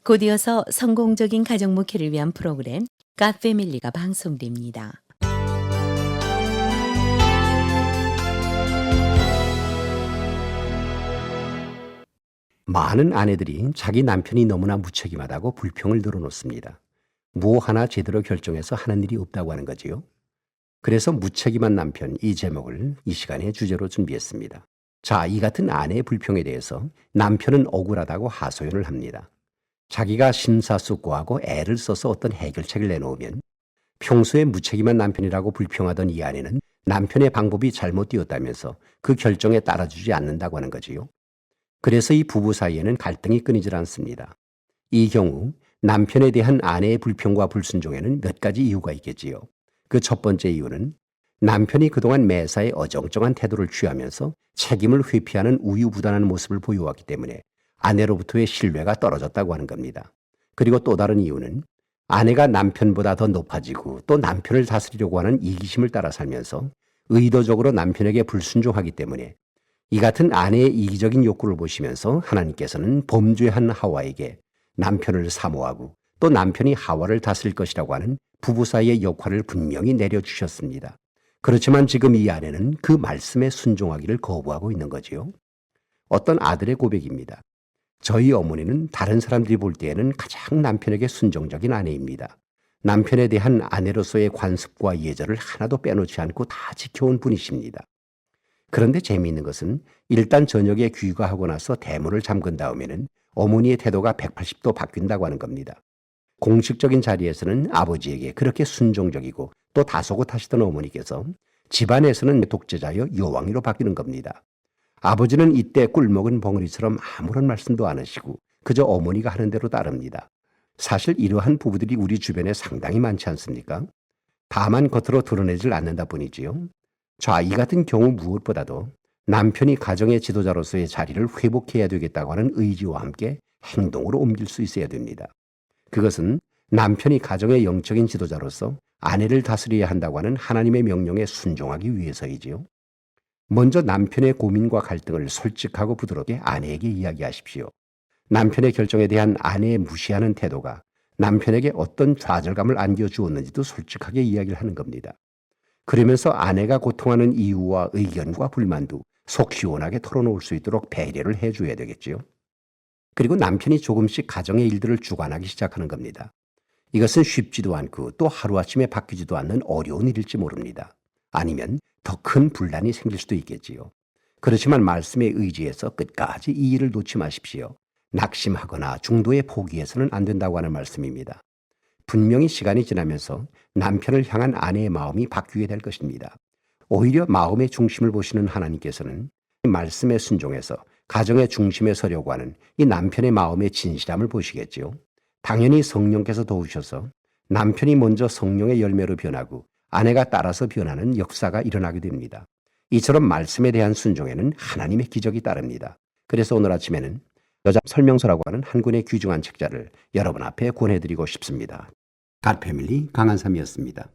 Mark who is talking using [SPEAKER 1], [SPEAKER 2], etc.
[SPEAKER 1] 곧이어서 성공적인 가정 목회를 위한 프로그램 갓패밀리가 방송됩니다.
[SPEAKER 2] 많은 아내들이 자기 남편이 너무나 무책임하다고 불평을 늘어놓습니다. 뭐 하나 제대로 결정해서 하는 일이 없다고 하는 거지요. 그래서 무책임한 남편 이 제목을 이 시간에 주제로 준비했습니다. 자, 이 같은 아내의 불평에 대해서 남편은 억울하다고 하소연을 합니다. 자기가 심사숙고하고 애를 써서 어떤 해결책을 내놓으면 평소에 무책임한 남편이라고 불평하던 이 아내는 남편의 방법이 잘못되었다면서 그 결정에 따라주지 않는다고 하는 거지요. 그래서 이 부부 사이에는 갈등이 끊이질 않습니다. 이 경우 남편에 대한 아내의 불평과 불순종에는 몇 가지 이유가 있겠지요. 그 첫 번째 이유는 남편이 그동안 매사에 어정쩡한 태도를 취하면서 책임을 회피하는 우유부단한 모습을 보여왔기 때문에 아내로부터의 신뢰가 떨어졌다고 하는 겁니다. 그리고 또 다른 이유는 아내가 남편보다 더 높아지고 또 남편을 다스리려고 하는 이기심을 따라 살면서 의도적으로 남편에게 불순종하기 때문에 이 같은 아내의 이기적인 욕구를 보시면서 하나님께서는 범죄한 하와에게 남편을 사모하고 또 남편이 하와를 다스릴 것이라고 하는 부부 사이의 역할을 분명히 내려주셨습니다. 그렇지만 지금 이 아내는 그 말씀에 순종하기를 거부하고 있는 거지요. 어떤 아들의 고백입니다. 저희 어머니는 다른 사람들이 볼 때에는 가장 남편에게 순종적인 아내입니다. 남편에 대한 아내로서의 관습과 예절을 하나도 빼놓지 않고 다 지켜온 분이십니다. 그런데 재미있는 것은 일단 저녁에 귀가하고 나서 대문을 잠근 다음에는 어머니의 태도가 180도 바뀐다고 하는 겁니다. 공식적인 자리에서는 아버지에게 그렇게 순종적이고 또 다소곳하시던 어머니께서 집안에서는 독재자여 여왕이로 바뀌는 겁니다. 아버지는 이때 꿀먹은 벙어리처럼 아무런 말씀도 안 하시고 그저 어머니가 하는 대로 따릅니다. 사실 이러한 부부들이 우리 주변에 상당히 많지 않습니까? 다만 겉으로 드러내질 않는다 뿐이지요. 자, 이 같은 경우 무엇보다도 남편이 가정의 지도자로서의 자리를 회복해야 되겠다고 하는 의지와 함께 행동으로 옮길 수 있어야 됩니다. 그것은 남편이 가정의 영적인 지도자로서 아내를 다스려야 한다고 하는 하나님의 명령에 순종하기 위해서이지요. 먼저 남편의 고민과 갈등을 솔직하고 부드럽게 아내에게 이야기하십시오. 남편의 결정에 대한 아내의 무시하는 태도가 남편에게 어떤 좌절감을 안겨주었는지도 솔직하게 이야기를 하는 겁니다. 그러면서 아내가 고통하는 이유와 의견과 불만도 속 시원하게 털어놓을 수 있도록 배려를 해줘야 되겠지요. 그리고 남편이 조금씩 가정의 일들을 주관하기 시작하는 겁니다. 이것은 쉽지도 않고 또 하루아침에 바뀌지도 않는 어려운 일일지 모릅니다. 아니면 더 큰 분란이 생길 수도 있겠지요. 그렇지만 말씀에 의지해서 끝까지 이 일을 놓지 마십시오. 낙심하거나 중도에 포기해서는 안 된다고 하는 말씀입니다. 분명히 시간이 지나면서 남편을 향한 아내의 마음이 바뀌게 될 것입니다. 오히려 마음의 중심을 보시는 하나님께서는 말씀에 순종해서 가정의 중심에 서려고 하는 이 남편의 마음의 진실함을 보시겠지요. 당연히 성령께서 도우셔서 남편이 먼저 성령의 열매로 변하고 아내가 따라서 변하는 역사가 일어나게 됩니다. 이처럼 말씀에 대한 순종에는 하나님의 기적이 따릅니다. 그래서 오늘 아침에는 여자 설명서라고 하는 한 권의 귀중한 책자를 여러분 앞에 권해드리고 싶습니다. 갓패밀리 강한삼이었습니다.